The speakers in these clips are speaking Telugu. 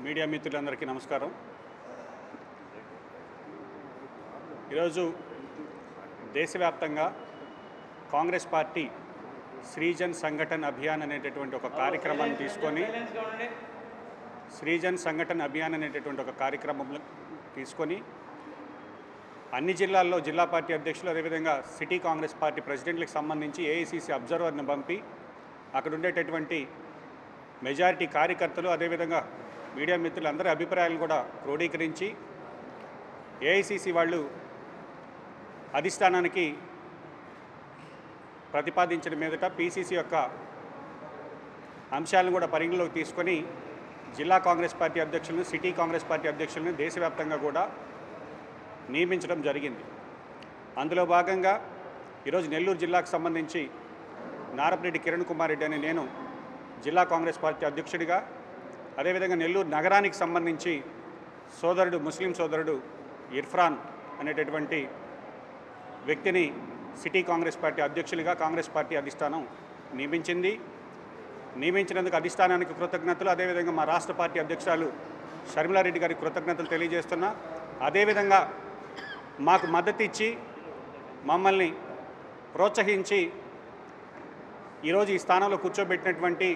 మీడియా మిత్రులందరికీ నమస్కారం. ఈరోజు దేశవ్యాప్తంగా కాంగ్రెస్ పార్టీ శ్రీజన్ సంఘటన్ అభియాన్ అనేటటువంటి ఒక కార్యక్రమాన్ని తీసుకొని అన్ని జిల్లాల్లో జిల్లా పార్టీ అధ్యక్షులు అదేవిధంగా సిటీ కాంగ్రెస్ పార్టీ ప్రెసిడెంట్లకు సంబంధించి ఏఐసిసి అబ్జర్వర్ని పంపి అక్కడ ఉండేటటువంటి మెజారిటీ కార్యకర్తలు అదేవిధంగా మీడియా మిత్రులందరి అభిప్రాయాలను కూడా క్రోడీకరించి ఏఐసిసి వాళ్ళు అధిష్టానానికి ప్రతిపాదించిన మీదట పీసీసీ యొక్క అంశాలను కూడా పరిగణలోకి తీసుకొని జిల్లా కాంగ్రెస్ పార్టీ అధ్యక్షులను సిటీ కాంగ్రెస్ పార్టీ అధ్యక్షులను దేశవ్యాప్తంగా కూడా నియమించడం జరిగింది. అందులో భాగంగా ఈరోజు నెల్లూరు జిల్లాకు సంబంధించి నారపరెడ్డి కిరణ్ కుమార్ రెడ్డి అనే నేను జిల్లా కాంగ్రెస్ పార్టీ అధ్యక్షుడిగా, అదేవిధంగా నెల్లూరు నగరానికి సంబంధించి ముస్లిం సోదరుడు ఇర్ఫాన్ అనేటటువంటి వ్యక్తిని సిటీ కాంగ్రెస్ పార్టీ అధ్యక్షులుగా కాంగ్రెస్ పార్టీ అధిష్టానం నియమించినందుకు అధిష్టానానికి కృతజ్ఞతలు, అదేవిధంగా మా రాష్ట్ర పార్టీ అధ్యక్షురాలు షర్మిలారెడ్డి గారికి కృతజ్ఞతలు తెలియజేస్తున్నా. అదేవిధంగా మాకు మద్దతు ఇచ్చి మమ్మల్ని ప్రోత్సహించి ఈరోజు ఈ స్థానంలో కూర్చోబెట్టినటువంటి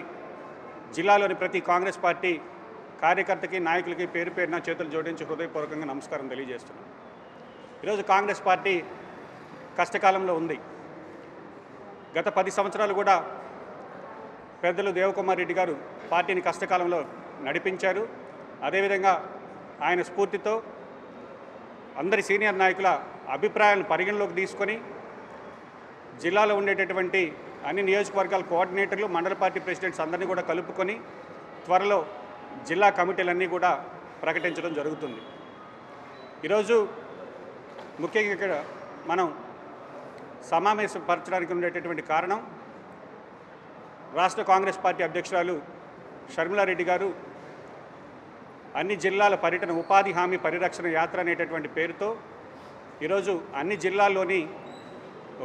జిల్లాలోని ప్రతి కాంగ్రెస్ పార్టీ కార్యకర్తకి నాయకులకి పేరు పేరున చేతులు జోడించి హృదయపూర్వకంగా నమస్కారం తెలియజేస్తున్నాం. ఈరోజు కాంగ్రెస్ పార్టీ కష్టకాలంలో ఉంది. గత 10 సంవత్సరాలు కూడా పెద్దలు దేవకుమార్ రెడ్డి గారు పార్టీని కష్టకాలంలో నడిపించారు. అదేవిధంగా ఆయన స్ఫూర్తితో అందరి సీనియర్ నాయకుల అభిప్రాయాలను పరిగణలోకి తీసుకొని జిల్లాలో ఉండేటటువంటి అన్ని నియోజకవర్గాల కోఆర్డినేటర్లు, మండల పార్టీ ప్రెసిడెంట్స్ అందరినీ కూడా కలుపుకొని త్వరలో జిల్లా కమిటీలన్నీ కూడా ప్రకటించడం జరుగుతుంది. ఈరోజు ముఖ్యంగా ఇక్కడ మనం సమావేశపరచడానికి ఉండేటటువంటి కారణం రాష్ట్ర కాంగ్రెస్ పార్టీ అధ్యక్షురాలు షర్మిలారెడ్డి గారు అన్ని జిల్లాల పర్యటన ఉపాధి హామీ పరిరక్షణ యాత్ర అనేటటువంటి పేరుతో ఈరోజు అన్ని జిల్లాల్లోని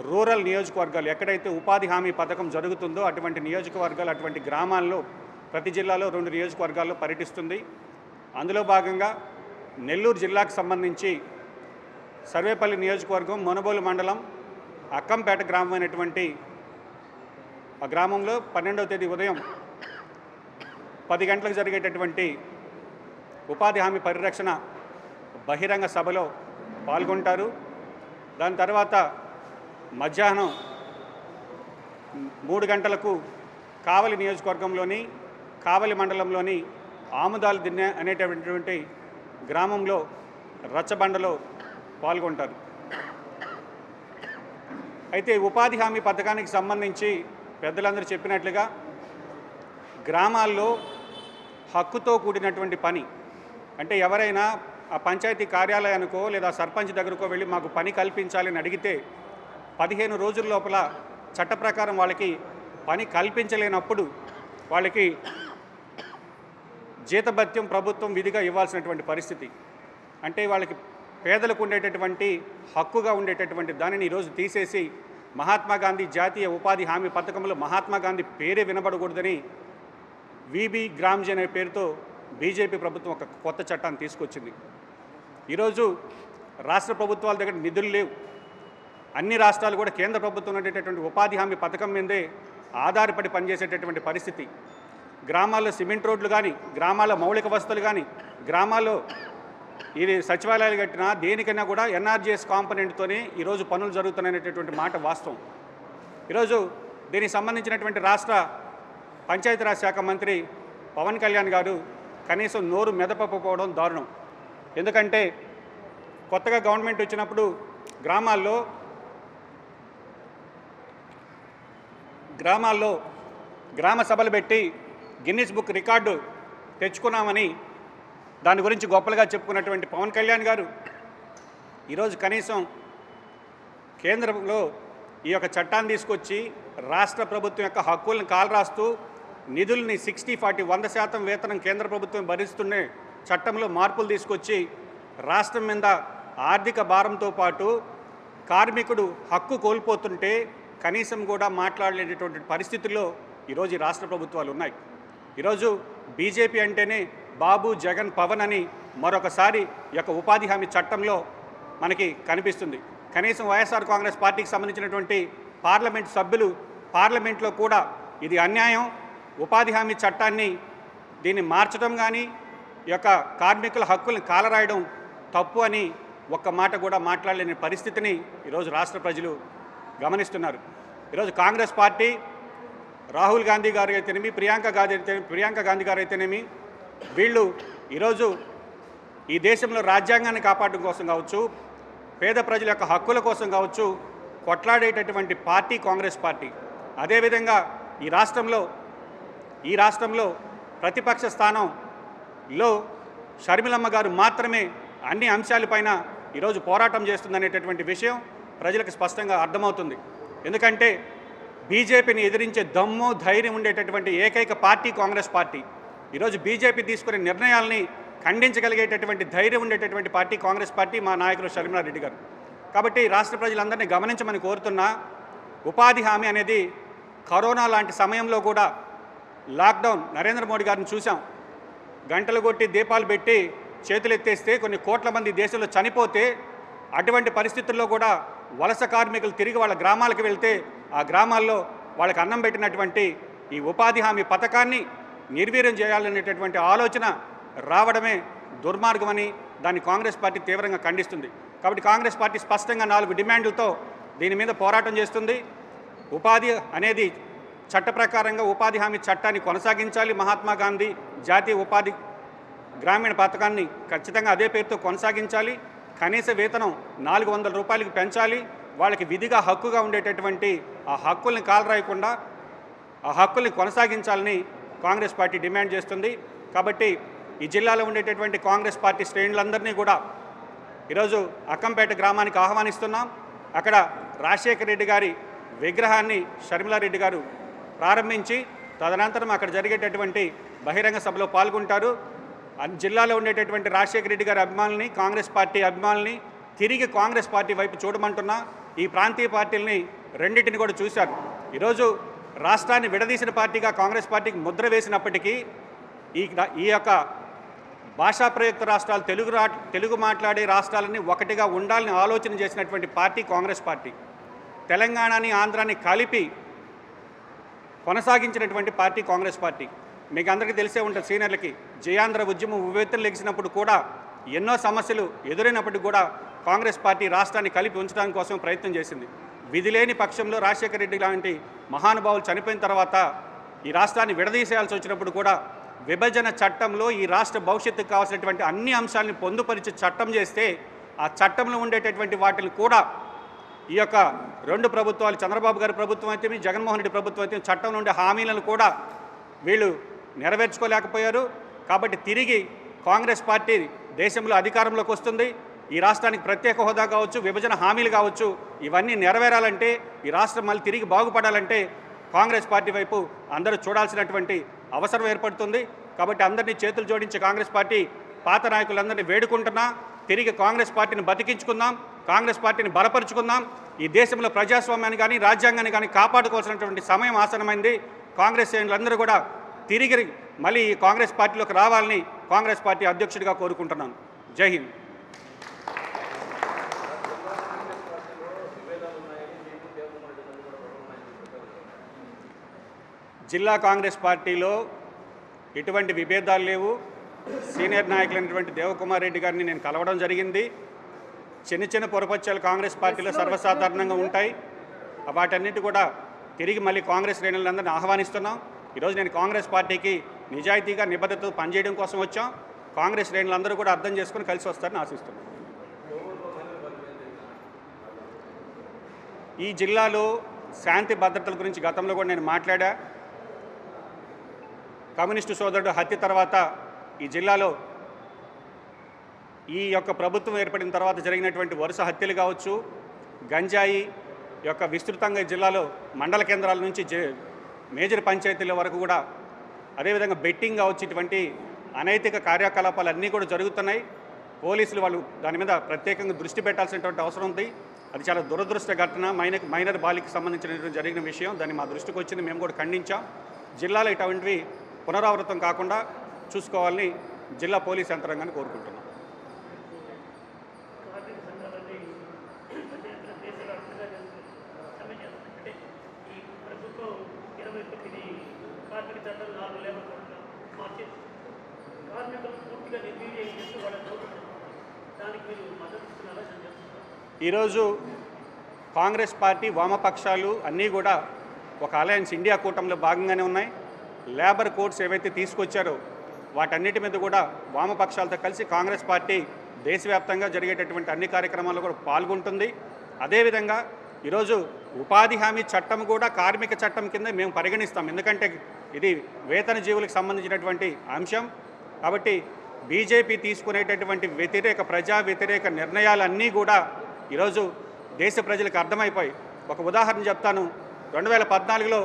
రూరల్ నియోజకవర్గాలు ఎక్కడైతే ఉపాధి హామీ పథకం జరుగుతుందో అటువంటి నియోజకవర్గాలు, అటువంటి గ్రామాల్లో ప్రతి జిల్లాలో 2 నియోజకవర్గాల్లో పర్యటిస్తుంది. అందులో భాగంగా నెల్లూరు జిల్లాకు సంబంధించి సర్వేపల్లి నియోజకవర్గం, మునబోలు మండలం, అక్కంపేట గ్రామం అయినటువంటి ఆ గ్రామంలో 12వ తేదీ ఉదయం 10 గంటలకు జరిగేటటువంటి ఉపాధి హామీ పరిరక్షణ బహిరంగ సభలో పాల్గొంటారు. దాని తర్వాత మధ్యాహ్నం 3 గంటలకు కావలి నియోజకవర్గంలోని కావలి మండలంలోని ఆముదాల దిన్నె అనేటటువంటి గ్రామంలో రచ్చబండలో పాల్గొంటారు. అయితే ఉపాధి హామీ పథకానికి సంబంధించి పెద్దలందరూ చెప్పినట్లుగా గ్రామాల్లో హక్కుతో కూడినటువంటి పని అంటే ఎవరైనా ఆ పంచాయతీ కార్యాలయానికో లేదా సర్పంచ్ దగ్గరకో వెళ్ళి మాకు పని కల్పించాలని అడిగితే 15 రోజుల లోపల చట్ట ప్రకారం వాళ్ళకి పని కల్పించలేనప్పుడు వాళ్ళకి జీతభత్యం ప్రభుత్వం విధిగా ఇవ్వాల్సినటువంటి పరిస్థితి. అంటే వాళ్ళకి పేదలకు ఉండేటటువంటి హక్కుగా ఉండేటటువంటి దానిని ఈరోజు తీసేసి మహాత్మా గాంధీ జాతీయ ఉపాధి హామీ పథకంలో మహాత్మా గాంధీ పేరే వినబడకూడదని విబి గ్రామ్జీ అనే పేరుతో బీజేపీ ప్రభుత్వం ఒక కొత్త చట్టాన్ని తీసుకొచ్చింది. ఈరోజు రాష్ట్ర ప్రభుత్వాల దగ్గర నిధులు లేవు. అన్ని రాష్ట్రాలు కూడా కేంద్ర ప్రభుత్వం ఉండేటటువంటి ఉపాధి హామీ పథకం మీదే ఆధారపడి పనిచేసేటటువంటి పరిస్థితి. గ్రామాల్లో సిమెంట్ రోడ్లు కానీ, గ్రామాల్లో మౌలిక వసతులు కానీ, గ్రామాల్లో ఇది సచివాలయాలు కట్టినా దేనికైనా కూడా ఎన్ఆర్జీఎస్ కాంపనెంట్తోనే ఈరోజు పనులు జరుగుతున్నాయనేటటువంటి మాట వాస్తవం. ఈరోజు దీనికి సంబంధించినటువంటి రాష్ట్ర పంచాయతీరాజ్ శాఖ మంత్రి పవన్ కళ్యాణ్ గారు కనీసం నోరు మెదపకపోవడం దారుణం. ఎందుకంటే కొత్తగా గవర్నమెంట్ వచ్చినప్పుడు గ్రామాల్లో గ్రామ సభలు పెట్టి గిన్నిస్ బుక్ రికార్డు తెచ్చుకున్నామని దాని గురించి గొప్పలుగా చెప్పుకున్నటువంటి పవన్ కళ్యాణ్ గారు ఈరోజు కనీసం కేంద్రంలో ఈ యొక్క చట్టాన్ని తీసుకొచ్చి రాష్ట్ర ప్రభుత్వం యొక్క హక్కులను కాలరాస్తూ నిధుల్ని 60-40 100% వేతనం కేంద్ర ప్రభుత్వం భరిస్తున్న చట్టంలో మార్పులు తీసుకొచ్చి రాష్ట్రం మీద ఆర్థిక భారంతో పాటు కార్మికుడు హక్కు కోల్పోతుంటే కనీసం కూడా మాట్లాడలేనటువంటి పరిస్థితుల్లో ఈరోజు రాష్ట్ర ప్రభుత్వాలు ఉన్నాయి. ఈరోజు బీజేపీ అంటేనే బాబు, జగన్, పవన్ అని మరొకసారి ఈ యొక్క ఉపాధి హామీ చట్టంలో మనకి కనిపిస్తుంది. కనీసం వైఎస్ఆర్ కాంగ్రెస్ పార్టీకి సంబంధించినటువంటి పార్లమెంట్ సభ్యులు పార్లమెంట్లో కూడా ఇది అన్యాయం, ఉపాధి హామీ చట్టాన్ని దీన్ని మార్చడం కానీ ఈ యొక్క కార్మికుల హక్కుల్ని కాలరాయడం తప్పు అని ఒక్క మాట కూడా మాట్లాడలేని పరిస్థితిని ఈరోజు రాష్ట్ర ప్రజలు గమనిస్తున్నారు. ఈరోజు కాంగ్రెస్ పార్టీ రాహుల్ గాంధీ గారు అయితేనేమి, ప్రియాంక గాంధీ గారు అయితేనేమి, వీళ్ళు ఈరోజు ఈ దేశంలో రాజ్యాంగాన్ని కాపాడడం కోసం కావచ్చు, పేద ప్రజల యొక్క హక్కుల కోసం కావచ్చు కొట్లాడేటటువంటి పార్టీ కాంగ్రెస్ పార్టీ. అదేవిధంగా ఈ రాష్ట్రంలో ప్రతిపక్ష స్థానంలో షర్మిలమ్మ గారు మాత్రమే అన్ని అంశాలపైన ఈరోజు పోరాటం చేస్తుందనేటటువంటి విషయం ప్రజలకు స్పష్టంగా అర్థమవుతుంది. ఎందుకంటే బీజేపీని ఎదిరించే దమ్ము, ధైర్యం ఉండేటటువంటి ఏకైక పార్టీ కాంగ్రెస్ పార్టీ. ఈరోజు బీజేపీ తీసుకునే నిర్ణయాల్ని ఖండించగలిగేటటువంటి ధైర్యం ఉండేటటువంటి పార్టీ కాంగ్రెస్ పార్టీ, మా నాయకులు షర్మిలారెడ్డి గారు. కాబట్టి రాష్ట్ర ప్రజలందరినీ గమనించమని కోరుతున్నా, ఉపాధి హామీ అనేది కరోనా లాంటి సమయంలో కూడా లాక్డౌన్ నరేంద్ర మోడీ గారిని చూసాం. గంటలు కొట్టి దీపాలు పెట్టి చేతులు ఎత్తేస్తే కొన్ని కోట్ల మంది దేశంలో చనిపోతే అటువంటి పరిస్థితుల్లో కూడా వలస కార్మికులు తిరిగి వాళ్ళ గ్రామాలకు వెళ్తే ఆ గ్రామాల్లో వాళ్ళకి అన్నం పెట్టినటువంటి ఈ ఉపాధి హామీ పథకాన్ని నిర్వీర్యం చేయాలనేటటువంటి ఆలోచన రావడమే దుర్మార్గమని దాన్ని కాంగ్రెస్ పార్టీ తీవ్రంగా ఖండిస్తుంది. కాబట్టి కాంగ్రెస్ పార్టీ స్పష్టంగా 4 డిమాండ్లతో దీని మీద పోరాటం చేస్తుంది. ఉపాధి అనేది చట్ట ప్రకారంగా ఉపాధి హామీ చట్టాన్ని కొనసాగించాలి. మహాత్మా గాంధీ జాతీయ ఉపాధి గ్రామీణ పథకాన్ని ఖచ్చితంగా అదే పేరుతో కొనసాగించాలి. కనీస వేతనం 400 రూపాయలకు పెంచాలి. వాళ్ళకి విధిగా హక్కుగా ఉండేటటువంటి ఆ హక్కుల్ని కాలరాయకుండా ఆ హక్కుల్ని కొనసాగించాలని కాంగ్రెస్ పార్టీ డిమాండ్ చేస్తుంది. కాబట్టి ఈ జిల్లాలో ఉండేటటువంటి కాంగ్రెస్ పార్టీ శ్రేణులందరినీ కూడా ఈరోజు అక్కంపేట గ్రామానికి ఆహ్వానిస్తున్నాం. అక్కడ రాజశేఖర రెడ్డి గారి విగ్రహాన్ని షర్మిలారెడ్డి గారు ప్రారంభించి తదనంతరం అక్కడ జరిగేటటువంటి బహిరంగ సభలో పాల్గొంటారు. జిల్లాలో ఉండేటటువంటి రాజశేఖర రెడ్డి గారి అభిమానుల్ని, కాంగ్రెస్ పార్టీ అభిమానుల్ని తిరిగి కాంగ్రెస్ పార్టీ వైపు చూడమంటున్నా. ఈ ప్రాంతీయ పార్టీలని రెండింటిని కూడా చూశారు. ఈరోజు రాష్ట్రాన్ని విడదీసిన పార్టీగా కాంగ్రెస్ పార్టీకి ముద్ర వేసినప్పటికీ ఈ యొక్క భాషా ప్రయుక్త రాష్ట్రాలు, తెలుగు మాట్లాడే రాష్ట్రాలని ఒకటిగా ఉండాలని ఆలోచన చేసినటువంటి పార్టీ కాంగ్రెస్ పార్టీ. తెలంగాణని, ఆంధ్రాని కలిపి కొనసాగించినటువంటి పార్టీ కాంగ్రెస్ పార్టీ. మీకు అందరికీ తెలిసే ఉంటుంది, సీనియర్లకి జయాంధ్ర ఉద్యమం ఉవ్వెత్తున లెగిసినప్పుడు కూడా ఎన్నో సమస్యలు ఎదురైనప్పటికీ కూడా కాంగ్రెస్ పార్టీ రాష్ట్రాన్ని కలిపి ఉంచడానికి కోసం ప్రయత్నం చేసింది. విధిలేని పక్షంలో రాజశేఖర రెడ్డి లాంటి మహానుభావులు చనిపోయిన తర్వాత ఈ రాష్ట్రాన్ని విడదీసేయాల్సి వచ్చినప్పుడు కూడా విభజన చట్టంలో ఈ రాష్ట్ర భవిష్యత్తుకు కావాల్సినటువంటి అన్ని అంశాలను పొందుపరిచి చట్టం చేస్తే ఆ చట్టంలో ఉండేటటువంటి వాటిని కూడా ఈ యొక్క 2 ప్రభుత్వాలు, చంద్రబాబు గారి ప్రభుత్వం అయితే, జగన్మోహన్ రెడ్డి ప్రభుత్వం అయితే, చట్టంలో ఉండే హామీలను కూడా వీళ్ళు నెరవేర్చుకోలేకపోయారు. కాబట్టి తిరిగి కాంగ్రెస్ పార్టీ దేశంలో అధికారంలోకి వస్తుంది. ఈ రాష్ట్రానికి ప్రత్యేక హోదా కావచ్చు, విభజన హామీలు కావచ్చు, ఇవన్నీ నెరవేరాలంటే, ఈ రాష్ట్రం మళ్ళీ తిరిగి బాగుపడాలంటే కాంగ్రెస్ పార్టీ వైపు అందరూ చూడాల్సినటువంటి అవసరం ఏర్పడుతుంది. కాబట్టి అందరినీ చేతులు జోడించి కాంగ్రెస్ పార్టీ పాత నాయకులందరినీ వేడుకుంటున్నా, తిరిగి కాంగ్రెస్ పార్టీని బతికించుకుందాం, కాంగ్రెస్ పార్టీని బలపరుచుకుందాం. ఈ దేశంలో ప్రజాస్వామ్యాన్ని కానీ రాజ్యాంగాన్ని కానీ కాపాడుకోవాల్సినటువంటి సమయం ఆసనమైంది. కాంగ్రెస్ శ్రేణులందరూ కూడా తిరిగి మళ్ళీ ఈ కాంగ్రెస్ పార్టీలోకి రావాలని కాంగ్రెస్ పార్టీ అధ్యక్షుడిగా కోరుకుంటున్నాను. జై హింద్. జిల్లా కాంగ్రెస్ పార్టీలో ఎటువంటి విభేదాలు లేవు. సీనియర్ నాయకులైనటువంటి దేవకుమార్ రెడ్డి గారిని నేను కలవడం జరిగింది. చిన్న పొరపచ్చాలు కాంగ్రెస్ పార్టీలో సర్వసాధారణంగా ఉంటాయి. వాటన్నిటి కూడా తిరిగి మళ్ళీ కాంగ్రెస్ శ్రేణులందరినీ ఆహ్వానిస్తున్నాం. ఈరోజు నేను కాంగ్రెస్ పార్టీకి నిజాయితీగా, నిబద్ధతతో పనిచేయడం కోసం వచ్చాం. కాంగ్రెస్ శ్రేణులందరూ కూడా అర్థం చేసుకుని కలిసి వస్తారని ఆశిస్తున్నాం. ఈ జిల్లాలో శాంతి భద్రతల గురించి గతంలో కూడా నేను మాట్లాడా. కమ్యూనిస్టు సోదరుడు హత్య తర్వాత ఈ జిల్లాలో ఈ యొక్క ప్రభుత్వం ఏర్పడిన తర్వాత జరిగినటువంటి వరుస హత్యలు కావచ్చు, గంజాయి యొక్క విస్తృతంగా జిల్లాలో మండల కేంద్రాల నుంచి మేజర్ పంచాయతీల వరకు కూడా, అదేవిధంగా బెట్టింగ్ కావచ్చు, ఇటువంటి అనైతిక కార్యకలాపాలు అన్నీ కూడా జరుగుతున్నాయి. పోలీసులు వాళ్ళు దాని మీద ప్రత్యేకంగా దృష్టి పెట్టాల్సినటువంటి అవసరం ఉంది. అది చాలా దురదృష్ట ఘటన. మైనర్ బాలికకి సంబంధించినటువంటి జరిగిన విషయం. దాన్ని మా దృష్టికి వచ్చింది, మేము కూడా ఖండించాం. జిల్లాలో ఇటువంటివి పునరావృతం కాకుండా చూసుకోవాలని జిల్లా పోలీస్ యంత్రాంగాన్ని కోరుకుంటున్నాం. ఈరోజు కాంగ్రెస్ పార్టీ వామపక్షాలు అన్నీ కూడా ఒక అలయన్స్ ఇండియా కూటమిలో భాగంగానే ఉన్నాయి. లేబర్ కోడ్స్ ఏవైతే తీసుకొచ్చారో వాటన్నిటి మీద కూడా వామపక్షాలతో కలిసి కాంగ్రెస్ పార్టీ దేశవ్యాప్తంగా జరిగేటటువంటి అన్ని కార్యక్రమాల్లో కూడా పాల్గొంటుంది. అదేవిధంగా ఈరోజు ఉపాధి హామీ చట్టం కూడా కార్మిక చట్టం కింద మేము పరిగణిస్తాం, ఎందుకంటే ఇది వేతన జీవులకు సంబంధించినటువంటి అంశం. కాబట్టి బీజేపీ తీసుకునేటటువంటి ప్రజా వ్యతిరేక నిర్ణయాలన్నీ కూడా ఈరోజు దేశ ప్రజలకు అర్థమైపోయి. ఒక ఉదాహరణ చెప్తాను. 2014లో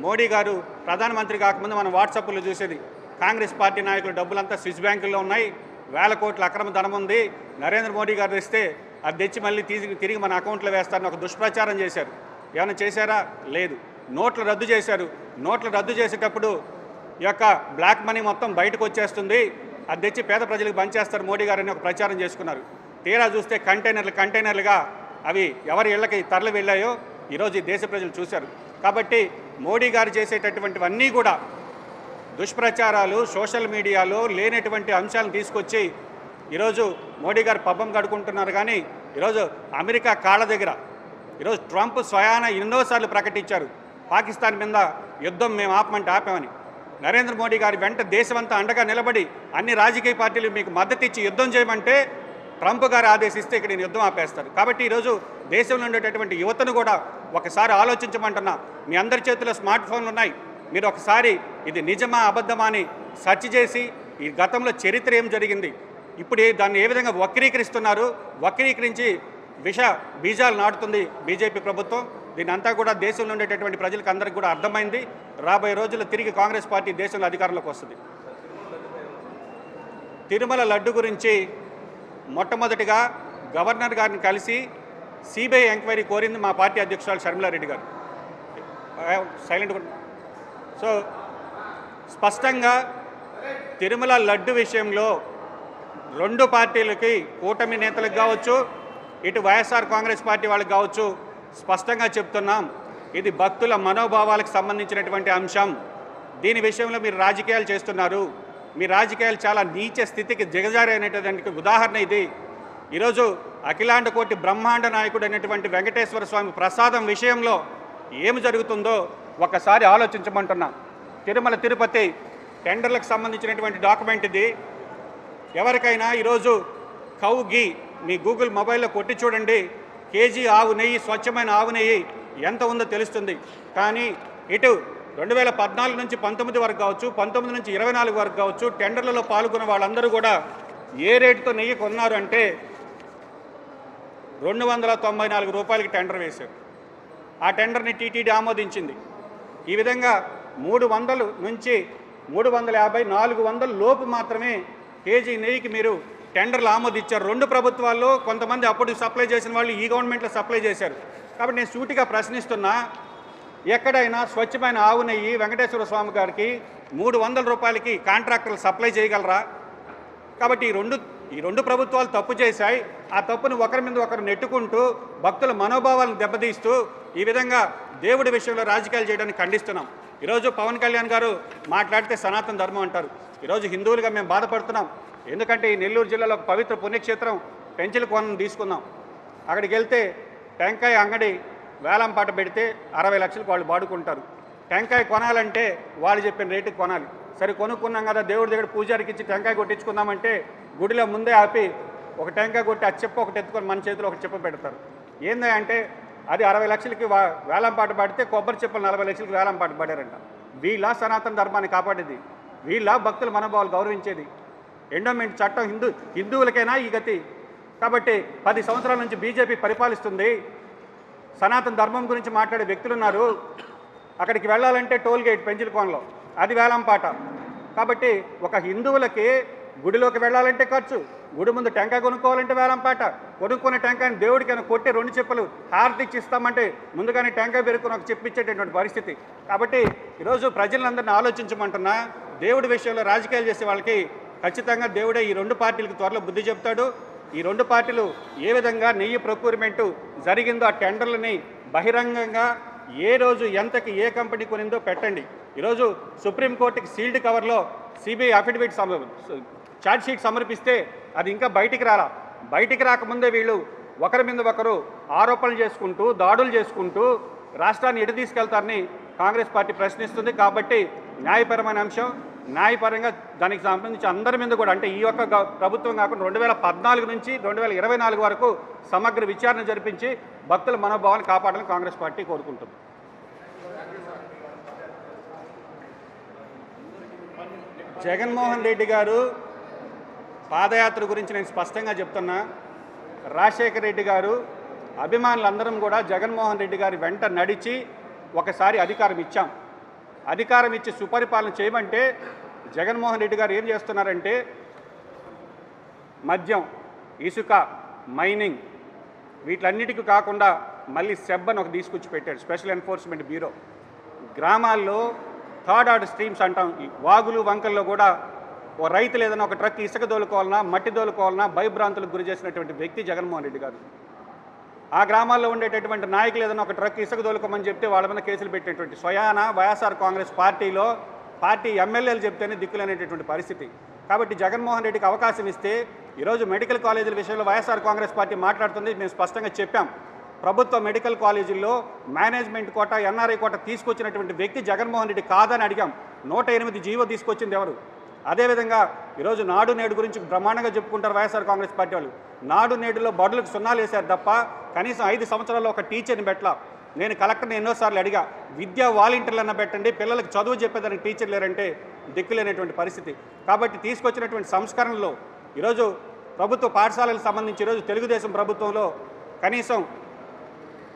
మోడీ గారు ప్రధానమంత్రి కాకముందు మనం వాట్సాప్లో చూసేది, కాంగ్రెస్ పార్టీ నాయకుల డబ్బులంతా స్విస్ బ్యాంకుల్లో ఉన్నాయి, 1000 కోట్ల అక్రమ ధనం ఉంది, నరేంద్ర మోడీ గారు ఇస్తే అది తెచ్చి మళ్ళీ తిరిగి మన అకౌంట్లో వేస్తారని ఒక దుష్ప్రచారం చేశారు. ఏమైనా చేశారా? లేదు. నోట్లు రద్దు చేశారు. నోట్లు రద్దు చేసేటప్పుడు ఈ యొక్క బ్లాక్ మనీ మొత్తం బయటకు వచ్చేస్తుంది, అది తెచ్చి పేద ప్రజలకు బంచేస్తారు మోడీ గారు అని ఒక ప్రచారం చేసుకున్నారు. తీరా చూస్తే కంటైనర్లుగా అవి ఎవరి ఇళ్లకి తరలి వెళ్ళాయో ఈరోజు ఈ దేశ ప్రజలు చూశారు. కాబట్టి మోడీ గారు చేసేటటువంటివన్నీ కూడా దుష్ప్రచారాలు, సోషల్ మీడియాలో లేనటువంటి అంశాలను తీసుకొచ్చి ఈరోజు మోడీ గారు పబ్బం గడుకుంటున్నారు. కానీ ఈరోజు అమెరికా కాళ్ళ దగ్గర ఈరోజు ట్రంప్ స్వయాన ఎన్నోసార్లు ప్రకటించారు, పాకిస్తాన్ మీద యుద్ధం మేము ఆపమని. నరేంద్ర మోడీ గారి వెంట దేశమంతా అండగా నిలబడి అన్ని రాజకీయ పార్టీలు మీకు మద్దతు ఇచ్చి యుద్ధం చేయమంటే ట్రంప్ గారు ఆదేశిస్తే ఇక్కడ నేను యుద్ధం ఆపేస్తారు. కాబట్టి ఈరోజు దేశంలో ఉండేటటువంటి యువతను కూడా ఒకసారి ఆలోచించమంటున్నా. మీ అందరి చేతిలో స్మార్ట్ ఫోన్లు ఉన్నాయి, మీరు ఒకసారి ఇది నిజమా అబద్ధమా అని సెర్చ్ చేసి ఈ గతంలో చరిత్ర ఏం జరిగింది, ఇప్పుడు దాన్ని ఏ విధంగా వక్రీకరిస్తున్నారు, వక్రీకరించి విష బీజాలు నాటుతుంది బీజేపీ ప్రభుత్వం. దీని అంతా కూడా దేశంలో ఉండేటటువంటి ప్రజలకు అందరికీ కూడా అర్థమైంది. రాబోయే రోజుల్లో తిరిగి కాంగ్రెస్ పార్టీ దేశంలో అధికారంలోకి వస్తుంది. తిరుమల లడ్డు గురించి మొట్టమొదటిగా గవర్నర్ గారిని కలిసి సిబిఐ ఎంక్వైరీ కోరింది మా పార్టీ అధ్యక్షురాలు షర్మిలారెడ్డి గారు. సైలెంట్. సో స్పష్టంగా తిరుమల లడ్డు విషయంలో రెండు పార్టీలకి, కూటమి నేతలకు కావచ్చు, ఇటు వైఎస్ఆర్ కాంగ్రెస్ పార్టీ వాళ్ళకి కావచ్చు, స్పష్టంగా చెప్తున్నాం, ఇది భక్తుల మనోభావాలకు సంబంధించినటువంటి అంశం. దీని విషయంలో మీరు రాజకీయాలు చేస్తున్నారు. మీ రాజకీయాలు చాలా నీచ స్థితికి దిగజారైనటువంటి ఉదాహరణ ఇది. ఈరోజు అఖిలాండ కోటి బ్రహ్మాండ నాయకుడు అయినటువంటి వెంకటేశ్వర స్వామి ప్రసాదం విషయంలో ఏమి జరుగుతుందో ఒకసారి ఆలోచించమంటున్నా. తిరుమల తిరుపతి టెండర్లకు సంబంధించినటువంటి డాక్యుమెంట్ ఇది. ఎవరికైనా ఈరోజు కౌ గీ మీ గూగుల్ మొబైల్లో కొట్టి చూడండి, కేజీ ఆవు నెయ్యి, స్వచ్ఛమైన ఆవు నెయ్యి ఎంత ఉందో తెలుస్తుంది. కానీ ఇటు 2014 నుంచి 19 వరకు కావచ్చు, 19 నుంచి 24 వరకు కావచ్చు, టెండర్లలో పాల్గొన్న వాళ్ళందరూ కూడా ఏ రేటుతో నెయ్యి కొన్నారు అంటే 294 రూపాయలకి టెండర్ వేశారు. ఆ టెండర్ని టీటీడీ ఆమోదించింది. ఈ విధంగా 300 నుంచి 350, 400 లోపు మాత్రమే కేజీ నెయ్యికి మీరు టెండర్లు ఆమోదించారు. రెండు ప్రభుత్వాల్లో కొంతమంది అప్పుడు సప్లై చేసిన వాళ్ళు ఈ గవర్నమెంట్లో సప్లై చేశారు. కాబట్టి నేను సూటిగా ప్రశ్నిస్తున్నా, ఎక్కడైనా స్వచ్ఛమైన ఆవు నెయ్యి వెంకటేశ్వర స్వామి గారికి 300 రూపాయలకి కాంట్రాక్టర్లు సప్లై చేయగలరా? కాబట్టి ఈ రెండు ప్రభుత్వాలు తప్పు చేశాయి. ఆ తప్పును ఒకరి మీద ఒకరు నెట్టుకుంటూ భక్తుల మనోభావాలను దెబ్బతీస్తూ ఈ విధంగా దేవుడి విషయంలో రాజకీయాలు చేయడానికి ఖండిస్తున్నాం. ఈరోజు పవన్ కళ్యాణ్ గారు మాట్లాడితే సనాతన ధర్మం అంటారు. ఈరోజు హిందువులుగా మేము బాధపడుతున్నాం. ఎందుకంటే ఈ నెల్లూరు జిల్లాలో ఒక పవిత్ర పుణ్యక్షేత్రం పెంచుల కోనను తీసుకుందాం. అక్కడికి వెళ్తే టెంకాయ అంగడి వేలం పాట పెడితే 60 లక్షలకు వాళ్ళు వాడుకుంటారు. టెంకాయ కొనాలంటే వాళ్ళు చెప్పిన రేటుకి కొనాలి. సరే కొనుక్కున్నాం కదా, దేవుడి దగ్గర పూజారికి ఇచ్చి టెంకాయ కొట్టించుకుందామంటే గుడిలో ముందే ఆపి ఒక టెంకాయ కొట్టి అది చెప్ప ఒకటి ఎత్తుకొని మన చేతిలో ఒక చెప్ప పెడతారు. ఏంది అంటే అది 60 లక్షలకి వేలం పాట పడితే కొబ్బరి చెప్పలు 40 లక్షలకి వేలం పాట పడారంట. వీళ్ళ సనాతన ధర్మాన్ని కాపాడేది, వీళ్ళ భక్తుల మనోభావాలు గౌరవించేది. ఎండోమెంట్ చట్టం హిందువులకైనా ఈ గతి. కాబట్టి 10 సంవత్సరాల నుంచి బీజేపీ పరిపాలిస్తుంది. సనాతన ధర్మం గురించి మాట్లాడే వ్యక్తులు ఉన్నారు. అక్కడికి వెళ్ళాలంటే టోల్ గేట్ పెంచుల కోనలో అది వేలం పాట. కాబట్టి ఒక హిందువులకి గుడిలోకి వెళ్ళాలంటే ఖర్చు, గుడి ముందు టెంకాయ కొనుక్కోవాలంటే వేలం పాట, కొనుక్కునే టెంకాయని దేవుడికైనా కొట్టి 2 చెప్పులు హారతి ఇచ్చి ఇస్తామంటే ముందుగానే టెంకాయ పెరుక్కుని ఒక చెప్పిచ్చేటటువంటి పరిస్థితి. కాబట్టి ఈరోజు ప్రజలందరినీ ఆలోచించమంటున్నా, దేవుడి విషయంలో రాజకీయాలు చేసే వాళ్ళకి ఖచ్చితంగా దేవుడే ఈ రెండు పార్టీలకు త్వరలో బుద్ధి చెప్తాడు. ఈ రెండు పార్టీలు ఏ విధంగా నెయ్యి ప్రొక్యూర్మెంటు జరిగిందో ఆ టెండర్లని బహిరంగంగా ఏ రోజు ఎంతకి ఏ కంపెనీ కొనిందో పెట్టండి. ఈరోజు సుప్రీంకోర్టుకి సీల్డ్ కవర్లో సిబిఐ అఫిడవిట్ ఛార్జ్షీట్ సమర్పిస్తే అది ఇంకా బయటికి రాకముందే వీళ్ళు ఒకరి మీద ఒకరు ఆరోపణలు చేసుకుంటూ దాడులు చేసుకుంటూ రాష్ట్రాన్ని ఎటు తీసుకెళ్తారని కాంగ్రెస్ పార్టీ ప్రశ్నిస్తుంది. కాబట్టి న్యాయపరమైన అంశం, న్యాయపరంగా దానికి సంబంధించి అందరి మీద కూడా, అంటే ఈ యొక్క ప్రభుత్వం కాకుండా 2014 నుంచి 2024 వరకు సమగ్ర విచారణ జరిపించి భక్తుల మనోభావాన్ని కాపాడాలని కాంగ్రెస్ పార్టీ కోరుకుంటుంది. జగన్మోహన్ రెడ్డి గారు పాదయాత్ర గురించి నేను స్పష్టంగా చెప్తున్నా. రాజశేఖర రెడ్డి గారు అభిమానులందరం కూడా జగన్మోహన్ రెడ్డి గారి వెంట నడిచి ఒకసారి అధికారం ఇచ్చి సుపరిపాలన చేయమంటే జగన్మోహన్ రెడ్డి గారు ఏం చేస్తున్నారంటే మద్యం, ఇసుక, మైనింగ్ వీటన్నిటికీ కాకుండా మళ్ళీ సెబ్బన్ ఒక తీసుకొచ్చి పెట్టాడు, స్పెషల్ ఎన్ఫోర్స్మెంట్ బ్యూరో. గ్రామాల్లో థర్డ్ ఆర్డర్ స్ట్రీమ్స్ అంటాం, ఈ వాగులు వంకల్లో కూడా ఓ రైతులు ఏదైనా ఒక ట్రక్ ఇసుక దోలుకోవాలన్నా మట్టి దోలుకోవాలన్నా భయభ్రాంతులకు గురి చేసినటువంటి వ్యక్తి జగన్మోహన్ రెడ్డి గారు. ఆ గ్రామాల్లో ఉండేటటువంటి నాయకులు ఏదైనా ఒక ట్రక్ ఇసుక దోలుకోమని చెప్తే వాళ్ళ మీద కేసులు పెట్టేటువంటి స్వయాన వైఎస్ఆర్ కాంగ్రెస్ పార్టీ ఎమ్మెల్యేలు చెప్తేనే దిక్కులేనేటటువంటి పరిస్థితి. కాబట్టి జగన్మోహన్ రెడ్డికి అవకాశం ఇస్తే ఈరోజు మెడికల్ కాలేజీల విషయంలో వైఎస్ఆర్ కాంగ్రెస్ పార్టీ మాట్లాడుతుంది. మేము స్పష్టంగా చెప్పాం, ప్రభుత్వ మెడికల్ కాలేజీల్లో మేనేజ్మెంట్ కోట, ఎన్ఆర్ఐ కోట తీసుకొచ్చినటువంటి వ్యక్తి జగన్మోహన్ రెడ్డి కాదని అడిగాం. 108 జీవో తీసుకొచ్చింది ఎవరు? అదేవిధంగా ఈరోజు నాడు నేడు గురించి బ్రహ్మాండంగా చెప్పుకుంటారు వైఎస్ఆర్ కాంగ్రెస్ పార్టీ వాళ్ళు. నాడు నేడులో బడులకు సున్నాలు వేశారు తప్ప కనీసం 5 సంవత్సరాల్లో ఒక టీచర్ని పెట్టలా. నేను కలెక్టర్ని ఎన్నోసార్లు అడిగా, విద్యా వాలంటీర్లన్నా పెట్టండి, పిల్లలకు చదువు చెప్పేదానికి టీచర్ లేరంటే దిక్కులేనటువంటి పరిస్థితి. కాబట్టి తీసుకొచ్చినటువంటి సంస్కరణలో ఈరోజు ప్రభుత్వ పాఠశాలకు సంబంధించి ఈరోజు తెలుగుదేశం ప్రభుత్వంలో కనీసం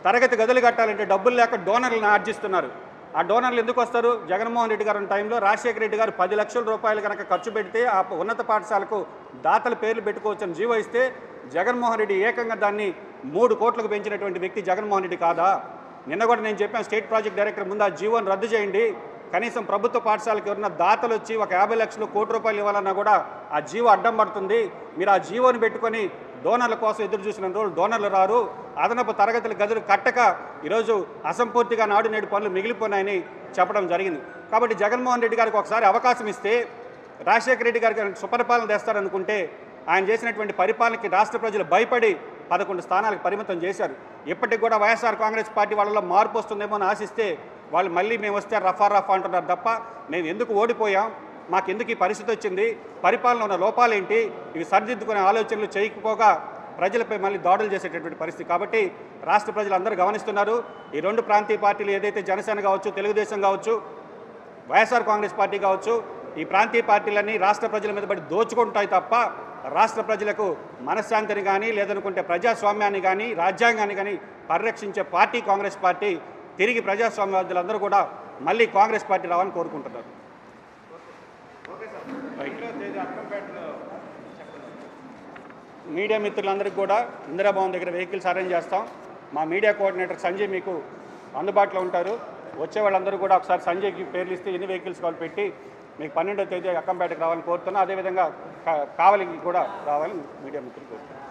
తరగతి గదులు కట్టాలంటే డబ్బులు లేక డోనర్లను ఆర్జిస్తున్నారు. ఆ డోనర్లు ఎందుకు వస్తారు? జగన్మోహన్ రెడ్డి గారు టైంలో రాజశేఖర రెడ్డి గారు 10 లక్షల రూపాయలు కనుక ఖర్చు పెడితే ఆ ఉన్నత పాఠశాలకు దాతల పేర్లు పెట్టుకోవచ్చని జీవో ఇస్తే జగన్మోహన్ రెడ్డి ఏకంగా దాన్ని 3 కోట్లకు పెంచినటువంటి వ్యక్తి జగన్మోహన్ రెడ్డి కాదా? నిన్న కూడా నేను చెప్పాను, స్టేట్ ప్రాజెక్ట్ డైరెక్టర్ ముందు ఆ జీవోని రద్దు చేయండి. కనీసం ప్రభుత్వ పాఠశాలకు ఎవరైనా దాతలు వచ్చి ఒక 50 లక్షలు కోటి రూపాయలు ఇవ్వాలన్నా కూడా ఆ జీవో అడ్డం పడుతుంది. మీరు ఆ జీవోని పెట్టుకొని డోనర్ల కోసం ఎదురు చూసిన రోజులు డోనర్లు రారు. అదనపు తరగతుల గదులు కట్టక ఈరోజు అసంపూర్తిగా నాడు నేడు పనులు మిగిలిపోయినాయని చెప్పడం జరిగింది. కాబట్టి జగన్మోహన్ రెడ్డి గారికి ఒకసారి అవకాశం ఇస్తే రాజశేఖర రెడ్డి గారికి సుపరిపాలన తెస్తారనుకుంటే ఆయన చేసినటువంటి పరిపాలనకి రాష్ట్ర ప్రజలు భయపడి 11 స్థానాలకు పరిమితం చేశారు. ఇప్పటికి కూడా వైఎస్ఆర్ కాంగ్రెస్ పార్టీ వాళ్ళలో మార్పు వస్తుందేమో అని ఆశిస్తే వాళ్ళు మళ్ళీ మేము వస్తే రఫా అంటున్నారు తప్ప మేము ఎందుకు ఓడిపోయాం, మాకెందుకు ఈ పరిస్థితి వచ్చింది, పరిపాలన ఉన్న లోపాలేంటి, ఇవి సరిదిద్దుకునే ఆలోచనలు చేయకపోగా ప్రజలపై మళ్ళీ దాడులు చేసేటటువంటి పరిస్థితి. కాబట్టి రాష్ట్ర ప్రజలందరూ గమనిస్తున్నారు. ఈ 2 ప్రాంతీయ పార్టీలు ఏదైతే జనసేన కావచ్చు, తెలుగుదేశం కావచ్చు, వైఎస్ఆర్ కాంగ్రెస్ పార్టీ కావచ్చు, ఈ ప్రాంతీయ పార్టీలన్నీ రాష్ట్ర ప్రజల మీద పడి దోచుకుంటాయి తప్ప రాష్ట్ర ప్రజలకు మనశ్శాంతిని కానీ లేదనుకుంటే ప్రజాస్వామ్యాన్ని కానీ రాజ్యాంగాన్ని కానీ పరిరక్షించే పార్టీ కాంగ్రెస్ పార్టీ. తిరిగి ప్రజాస్వామ్యవాదులందరూ కూడా మళ్ళీ కాంగ్రెస్ పార్టీ రావాలని కోరుకుంటున్నారు. మీడియా మిత్రులందరికీ కూడా ఇందిరాభవన్ దగ్గర వెహికల్స్ అరేంజ్ చేస్తాం. మా మీడియా కోఆర్డినేటర్ సంజయ్ మీకు అందుబాటులో ఉంటారు. వచ్చే వాళ్ళందరూ కూడా ఒకసారి సంజయ్కి పేర్లు ఇస్తే ఎన్ని వెహికల్స్ కావాలి పెట్టి మీకు 12వ తేదీ అక్కంపేటకు రావాలని కోరుతున్నా. అదేవిధంగా కావలికి కూడా రావాలని మీడియా మిత్రులు కోరుతున్నారు.